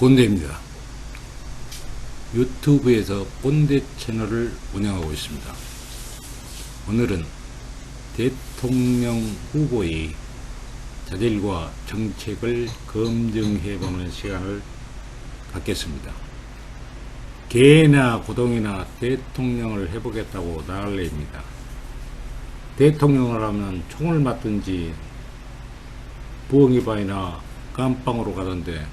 꼰대입니다. 유튜브에서 꼰대 채널을 운영하고 있습니다. 오늘은 대통령 후보의 자질과 정책을 검증해보는 시간을 갖겠습니다. 개나 고동이나 대통령을 해보겠다고 나갈래입니다. 대통령을 하면 총을 맞든지 부엉이바위나 감방으로 가던데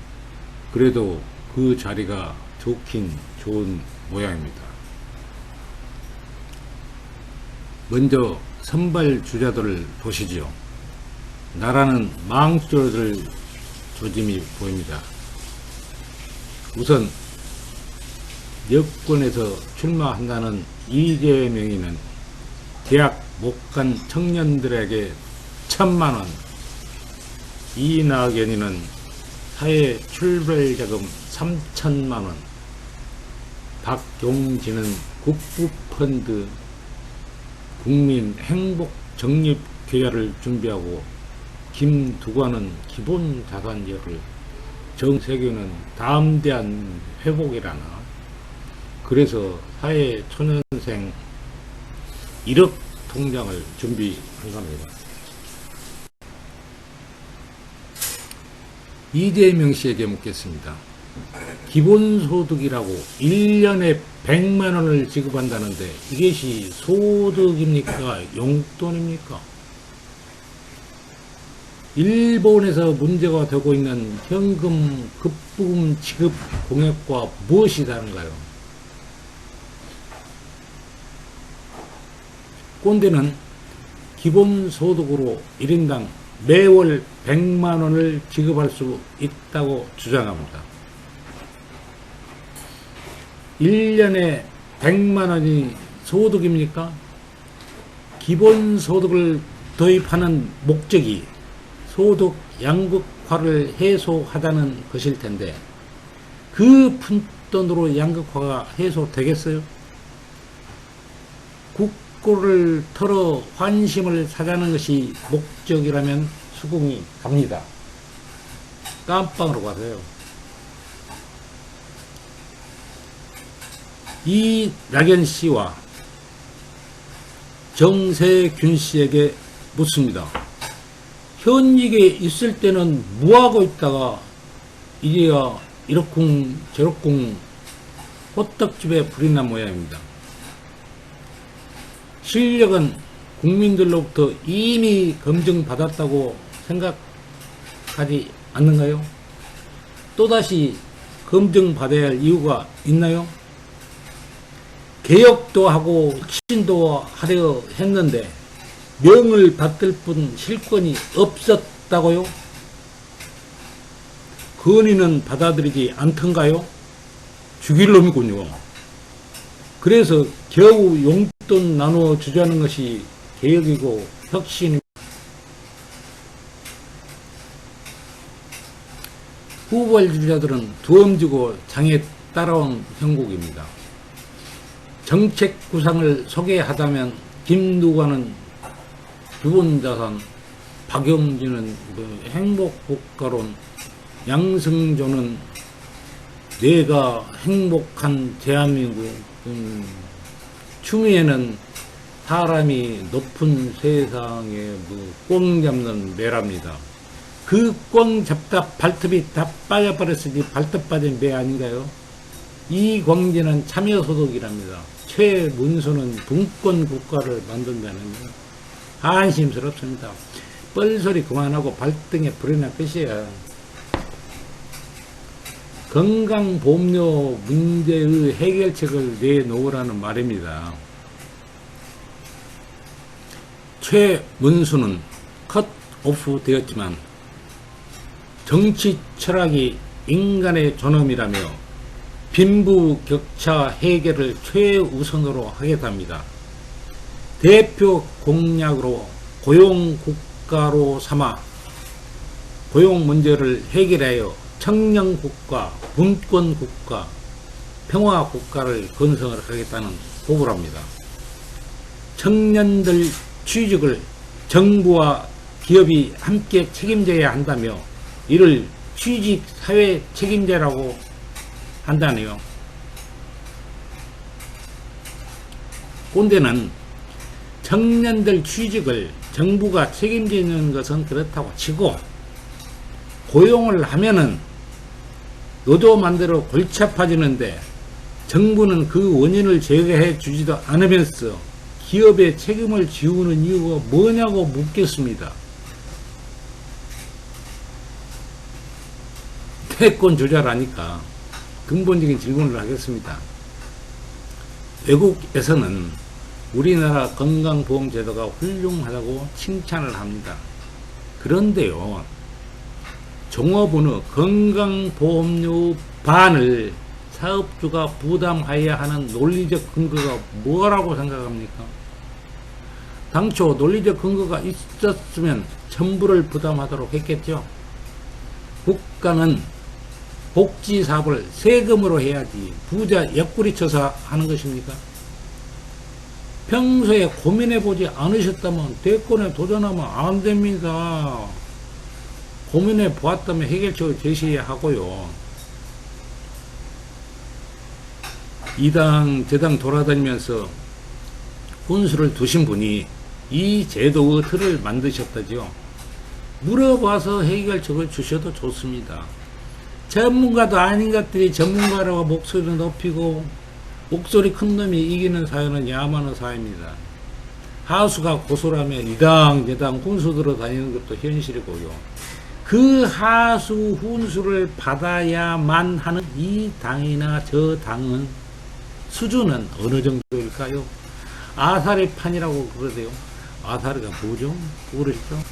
그래도 그 자리가 좋긴 좋은 모양입니다. 먼저 선발 주자들을 보시죠. 나라는 망설여들 조짐이 보입니다. 우선 여권에서 출마한다는 이재명이는 대학 못 간 청년들에게 1000만원, 이낙연이는 사회 출발자금 3000만원, 박용진은 국부펀드 국민 행복 적립 계좌를 준비하고 김두관은 기본 자산제를, 정세균은 담대한 회복이라나 그래서 사회 초년생 1억 통장을 준비한 겁니다. 이재명 씨에게 묻겠습니다. 기본소득이라고 1년에 100만원을 지급한다는데 이것이 소득입니까? 용돈입니까? 일본에서 문제가 되고 있는 현금 급부금 지급 공약과 무엇이 다른가요? 꼰대는 기본소득으로 1인당 매월 100만원을 지급할 수 있다고 주장합니다. 1년에 100만원이 소득입니까? 기본소득을 도입하는 목적이 소득 양극화를 해소하자는 것일 텐데 그 푼돈으로 양극화가 해소되겠어요? 국고를 털어 환심을 사자는 것이 목적이라면 수긍이 갑니다. 깜빵으로 가세요. 이낙연 씨와 정세균 씨에게 묻습니다. 현직에 있을 때는 뭐하고 있다가 이제야 이러쿵 저러쿵 호떡집에 불이 난 모양입니다. 실력은 국민들로부터 이미 검증받았다고 생각하지 않는가요? 또다시 검증받아야 할 이유가 있나요? 개혁도 하고 혁신도 하려 했는데 명을 받들 뿐 실권이 없었다고요? 건의는 받아들이지 않던가요? 죽일 놈이군요. 그래서 겨우 용돈 나누어 주자는 것이 개혁이고 혁신입니다. 후보주자들은 두엄지고 장에 따라온 형국입니다. 정책 구상을 소개하자면 김두관은 기본자산, 박용진은 행복국가론, 양승조는 내가 행복한 대한민국, 추미애는 사람이 높은 세상에 꽝 잡는 매랍니다. 그 꽝 잡다 발톱이 다 빠져버렸으니 발톱 빠진 매 아닌가요? 이광진은 참여소득이랍니다. 최문수는 분권 국가를 만든다는 거. 한심스럽습니다. 뻘소리 그만하고 발등에 불이 날 것이야. 건강보험료 문제의 해결책을 내놓으라는 말입니다. 최문수는 컷오프 되었지만 정치 철학이 인간의 존엄이라며 빈부격차 해결을 최우선으로 하겠답니다. 대표 공약으로 고용국가로 삼아 고용 문제를 해결하여 청년국가, 분권국가, 평화국가를 건설을 하겠다는 포부랍니다. 청년들 취직을 정부와 기업이 함께 책임져야 한다며 이를 취직 사회 책임제라고 한다네요. 꼰대는 청년들 취직을 정부가 책임지는 것은 그렇다고 치고 고용을 하면은 노조 만들어 골치 아파지는데 정부는 그 원인을 제거해 주지도 않으면서 기업의 책임을 지우는 이유가 뭐냐고 묻겠습니다. 패권 조절하니까 근본적인 질문을 하겠습니다. 외국에서는 우리나라 건강보험제도가 훌륭하다고 칭찬을 합니다. 그런데요, 종업원의 건강보험료 반을 사업주가 부담해야 하는 논리적 근거가 뭐라고 생각합니까? 당초 논리적 근거가 있었으면 전부를 부담하도록 했겠죠. 국가는 복지사업을 세금으로 해야지 부자 옆구리 쳐서 하는 것입니까? 평소에 고민해보지 않으셨다면 대권에 도전하면 안 됩니다. 고민해 보았다면 해결책을 제시하고요. 이당 저당 돌아다니면서 혼수를 두신 분이 이 제도의 틀을 만드셨다죠. 물어봐서 해결책을 주셔도 좋습니다. 전문가도 아닌 것들이 전문가라고 목소리를 높이고 목소리 큰 놈이 이기는 사회는 야만의 사회입니다. 하수가 고소라면 이당 저당 혼수 들어다니는 것도 현실이고요. 그 하수 훈수를 받아야만 하는 이 당이나 저 당은 수준은 어느 정도일까요? 아사리 판이라고 그러세요. 아사리가 뭐죠? 모르시죠?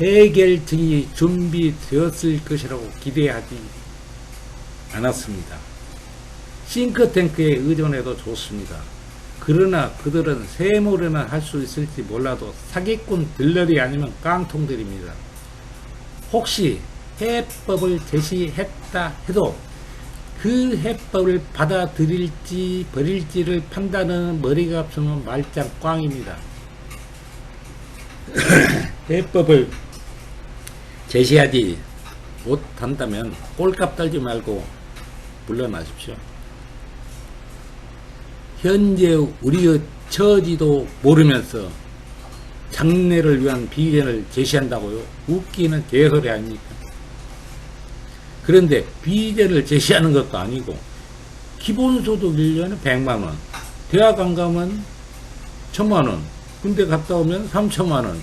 해결책이 준비되었을 것이라고 기대하지 않았습니다. 싱크탱크에 의존해도 좋습니다. 그러나 그들은 세모래나 할 수 있을지 몰라도 사기꾼 들러리 아니면 깡통들입니다. 혹시 해법을 제시했다 해도 그 해법을 받아들일지 버릴지를 판단하는 머리가 없으면 말짱 꽝입니다. 해법을 제시하지 못한다면 꼴값 떨지 말고 물러나십시오. 현재 우리의 처지도 모르면서 장래를 위한 비전을 제시한다고요? 웃기는 개소리 아닙니까? 그런데 비전을 제시하는 것도 아니고 기본소득 1년에 100만원, 대학 안 가면 1000만원, 군대 갔다 오면 3000만원,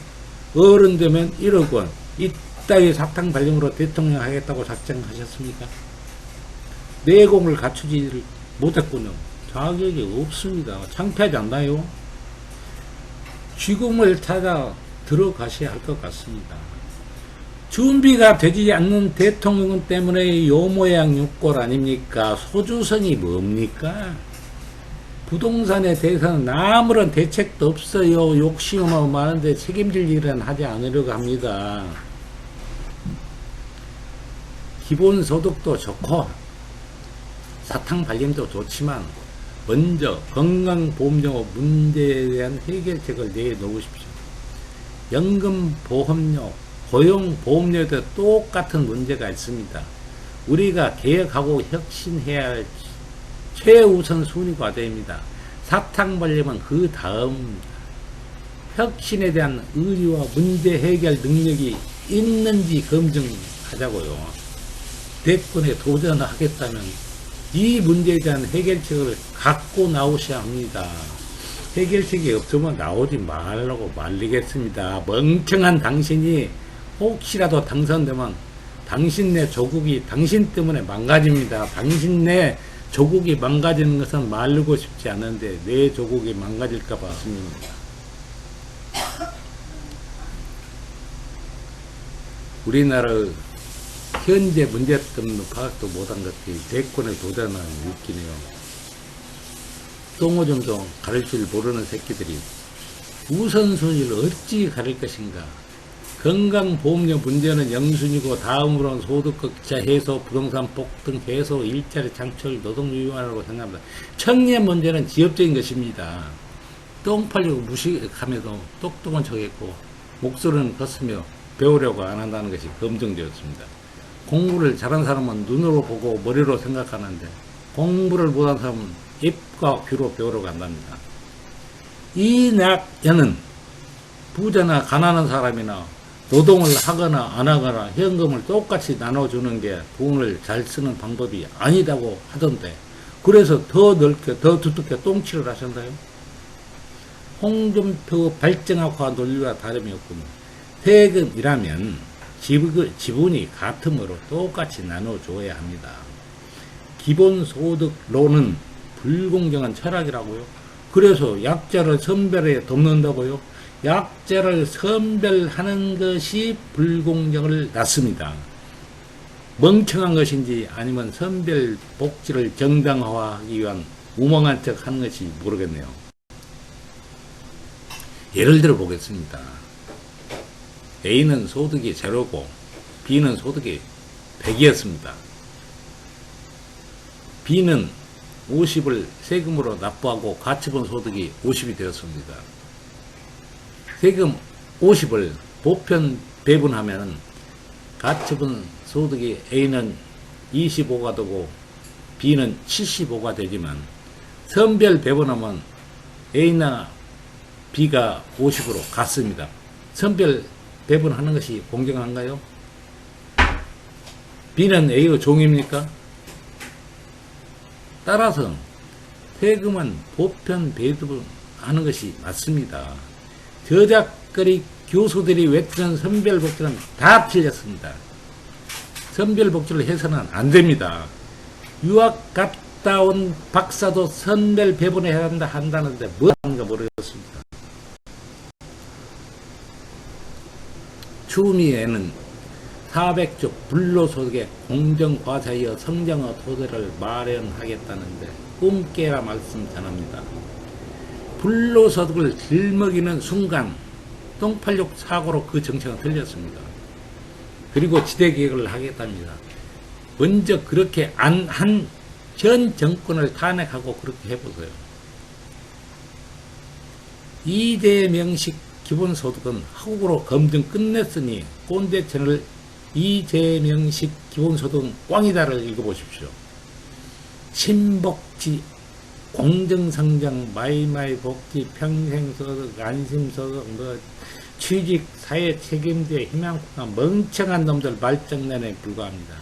어른 되면 1억원, 이따위 사탕 발령으로 대통령 하겠다고 작정하셨습니까? 내공을 갖추지 못했군요. 자격이 없습니다. 창피하지 않나요? 쥐공을 찾아 들어가셔야 할 것 같습니다. 준비가 되지 않는 대통령 때문에 요 모양 요꼴 아닙니까? 소주성이 뭡니까? 부동산에 대해서는 아무런 대책도 없어요. 욕심은 많은데 책임질 일은 하지 않으려고 합니다. 기본소득도 좋고 사탕 발림도 좋지만 먼저 건강보험료 문제에 대한 해결책을 내놓으십시오. 연금보험료, 고용보험료에도 똑같은 문제가 있습니다. 우리가 개혁하고 혁신해야 할 최우선 순위 과제입니다. 사탕 발림은 그 다음 혁신에 대한 의지와 문제 해결 능력이 있는지 검증하자고요. 대권에 도전하겠다면 이 문제에 대한 해결책을 갖고 나오셔야 합니다. 해결책이 없으면 나오지 말라고 말리겠습니다. 멍청한 당신이 혹시라도 당선되면 당신네 조국이 당신 때문에 망가집니다. 당신네 조국이 망가지는 것은 말리고 싶지 않은데 내 조국이 망가질까봐 아쉽습니다. 우리나라의 현재 문제점도 파악도 못한 것들이 대권에 도전하는 웃기네요. 똥오줌도 가릴 줄 모르는 새끼들이 우선순위를 어찌 가릴 것인가. 건강보험료 문제는 영순위고 다음으로는 소득극차 해소, 부동산 폭등 해소, 일자리 창출, 노동 유연화라고 생각합니다. 청년 문제는 지역적인 것입니다. 똥 팔려고 무식하면서 똑똑한 척했고 목소리는 컸으며 배우려고 안 한다는 것이 검증되었습니다. 공부를 잘한 사람은 눈으로 보고 머리로 생각하는데 공부를 못한 사람은 입과 귀로 배우려고 한답니다. 이 낙연은 부자나 가난한 사람이나 노동을 하거나 안 하거나 현금을 똑같이 나눠주는 게 돈을 잘 쓰는 방법이 아니다고 하던데, 그래서 더 넓게 더 두텁게 똥칠을 하셨나요? 홍준표 발정학화 논리와 다름이 없군요. 세금이라면 지분이 같으므로 똑같이 나눠줘야 합니다. 기본소득론은 불공정한 철학이라고요. 그래서 약자를 선별해 돕는다고요. 약자를 선별하는 것이 불공정을 낳습니다. 멍청한 것인지 아니면 선별 복지를 정당화하기 위한 우멍한 척 하는 것이 모르겠네요. 예를 들어 보겠습니다. A는 소득이 제로고 B는 소득이 100이었습니다. B는 50을 세금으로 납부하고 가처분 소득이 50이 되었습니다. 세금 50을 보편 배분하면 가처분 소득이 A는 25가 되고 B는 75가 되지만, 선별 배분하면 A나 B가 50으로 같습니다. 선별 배분하는 것이 공정한가요? B는 A의 종입니까? 따라서 세금은 보편 배분하는 것이 맞습니다. 저작거리 교수들이 외치는 선별복지는 다 틀렸습니다. 선별복지를 해서는 안 됩니다. 유학 갔다 온 박사도 선별 배분해야 한다는데 뭐 하는가 모르겠습니다. 추미애는 400조 불로소득의 공정과세여 성장의 토대를 마련하겠다는데 꿈깨라 말씀 전합니다. 불로소득을 들먹이는 순간 똥팔육 사고로 그 정책은 틀렸습니다. 그리고 지대개혁을 하겠답니다. 먼저 그렇게 안 한 전 정권을 탄핵하고 그렇게 해보세요. 이재명식 기본소득은 한국으로 검증 끝냈으니 꼰대 채널 이재명식 기본소득은 꽝이다를 읽어보십시오. 친복지, 공정성장, 마이마이복지, 평생소득, 안심소득, 취직, 사회 책임제, 희망국가, 멍청한 놈들 말장난에 불과합니다.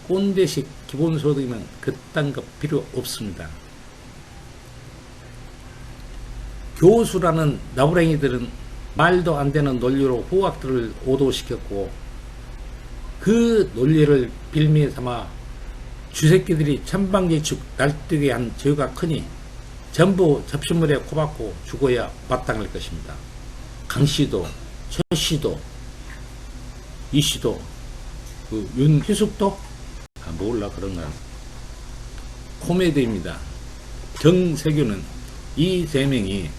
꼰대식 기본소득이면 그딴 거 필요 없습니다. 교수라는 나부랭이들은 말도 안 되는 논리로 후학들을 오도시켰고, 그 논리를 빌미 삼아 쥐새끼들이 천방지축 날뛰게 한 죄가 크니 전부 접시물에 코박고 죽어야 마땅할 것입니다. 강씨도, 최씨도, 이씨도, 그 윤희숙도 몰라 그런 건 코미디입니다. 정세균은 이 세 명이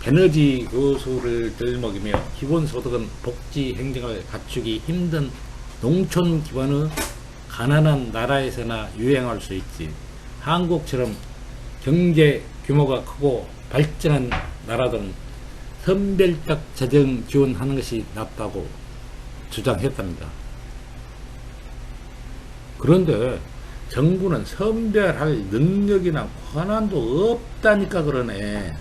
에너지 교수를 들먹이며 기본소득은 복지 행정을 갖추기 힘든 농촌 기반의 가난한 나라에서나 유행할 수 있지, 한국처럼 경제 규모가 크고 발전한 나라들은 선별적 재정 지원하는 것이 낫다고 주장했답니다. 그런데 정부는 선별할 능력이나 권한도 없다니까 그러네.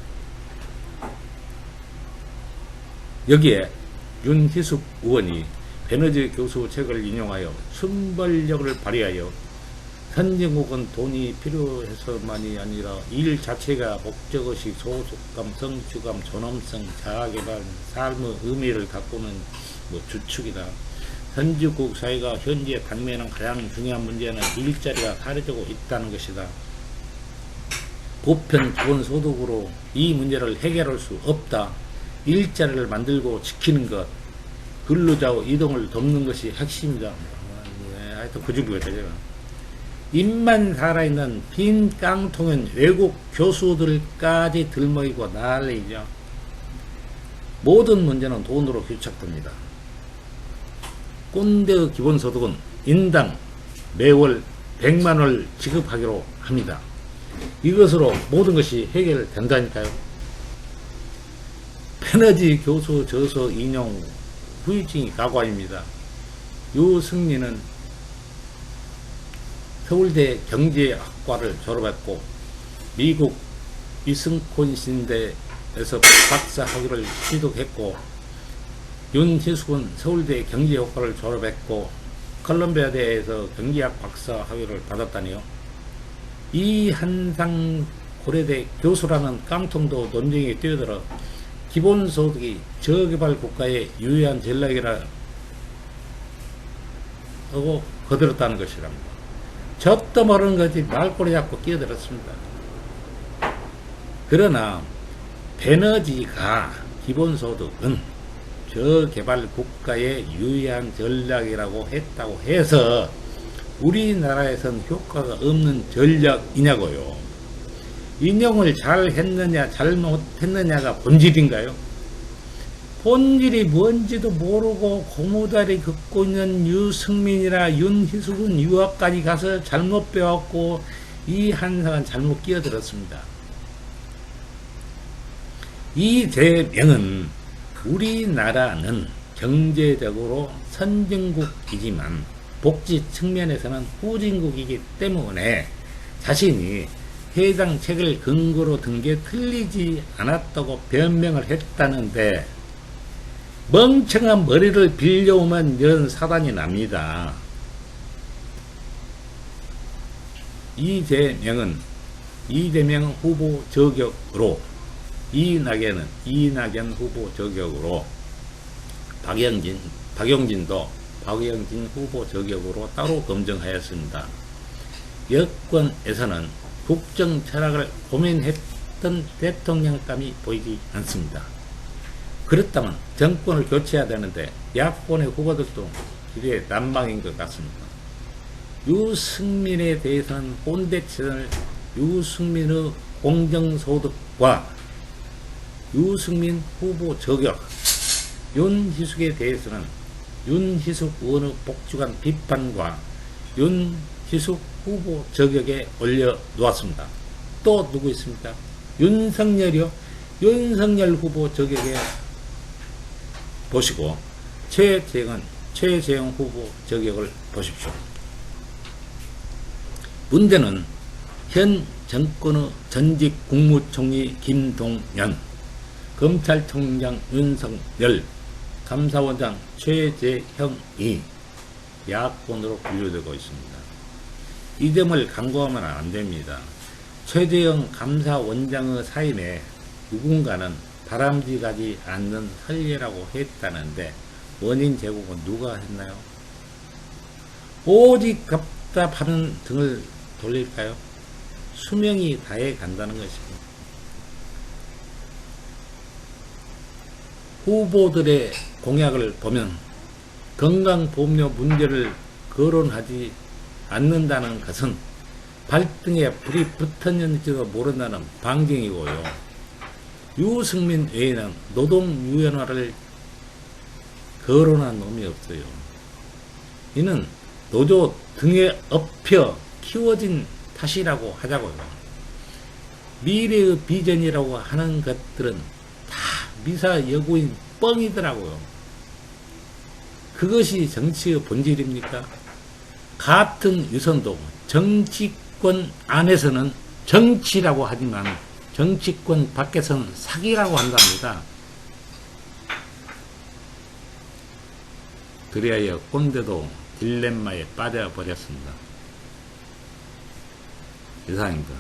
여기에 윤희숙 의원이 베너지 교수 책을 인용하여 순발력을 발휘하여 선진국은 돈이 필요해서만이 아니라 일 자체가 목적의식, 소속감, 성취감, 존엄성, 자아개발, 삶의 의미를 가꾸는 주축이다. 선진국 사회가 현재 당면한 가장 중요한 문제는 일자리가 사라지고 있다는 것이다. 보편 기본소득으로 이 문제를 해결할 수 없다. 일자리를 만들고 지키는 것, 근로자의 이동을 돕는 것이 핵심이다. 하여튼 그 정도가 되잖아. 입만 살아있는 빈 깡통은 외국 교수들까지 들먹이고 난리죠. 모든 문제는 돈으로 휴착됩니다. 꼰대의 기본소득은 인당 매월 100만원을 지급하기로 합니다. 이것으로 모든 것이 해결된다니까요. 페너지 교수 저서 인용 후유증이 과거입니다. 유승민은 서울대 경제학과를 졸업했고 미국 위스콘신대에서 박사 학위를 취득했고, 윤희숙은 서울대 경제학과를 졸업했고 컬럼비아대에서 경제학 박사 학위를 받았다니요. 이한상 고려대 교수라는 깡통도 논쟁에 뛰어들어 기본소득이 저개발 국가의 유의한 전략이라 하고 거들었다는 것이랍니다. 젖도 모르는 거지 말꼬리 잡고 끼어들었습니다. 그러나 베너지가 기본소득은 저개발 국가의 유의한 전략이라고 했다고 해서 우리나라에선 효과가 없는 전략이냐고요. 인용을 잘 했느냐 잘못했느냐가 본질인가요? 본질이 뭔지도 모르고 고무다리 긋고 있는 유승민이나 윤희숙은 유학까지 가서 잘못 배웠고 이한상은 잘못 끼어들었습니다. 이재명은 우리나라는 경제적으로 선진국이지만 복지 측면에서는 후진국이기 때문에 자신이 해당 책을 근거로 든 게 틀리지 않았다고 변명을 했다는데, 멍청한 머리를 빌려오면 이런 사단이 납니다. 이재명 후보 저격으로, 이낙연 후보 저격으로, 박용진도 박용진 후보 저격으로 따로 검증하였습니다. 여권에서는 국정 철학을 고민했던 대통령감이 보이지 않습니다. 그렇다면 정권을 교체해야 되는데 야권의 후보들도 기대에 난방인 것 같습니다. 유승민에 대해서는 꼰대체를 유승민의 공정소득과 유승민 후보 저격, 윤희숙에 대해서는 윤희숙 의원의 복주간 비판과 윤희숙 후보 저격에 올려놓았습니다. 또 누구 있습니까? 윤석열이요. 윤석열 후보 저격에 보시고 최재형 후보 저격을 보십시오. 문제는 현 정권의 전직 국무총리 김동연, 검찰총장 윤석열, 감사원장 최재형이 야권으로 분류되고 있습니다. 이 점을 간과하면 안 됩니다. 최재형 감사원장의 사임에 누군가는 바람직하지 않는 선례라고 했다는데 원인 제공은 누가 했나요? 오직 답답하면 등을 돌릴까요? 수명이 다해 간다는 것입니다. 후보들의 공약을 보면 건강보험료 문제를 거론하지 않는다는 것은 발등에 불이 붙었는지도 모른다는 방증이고요. 유승민 외에는 노동유연화를 거론한 놈이 없어요. 이는 노조 등에 엎여 키워진 탓이라고 하자고요. 미래의 비전이라고 하는 것들은 다 미사여구인 뻥이더라고요. 그것이 정치의 본질입니까? 같은 유선도 정치권 안에서는 정치라고 하지만 정치권 밖에서는 사기라고 한답니다. 그리하여 꼰대도 딜레마에 빠져버렸습니다. 이상입니다.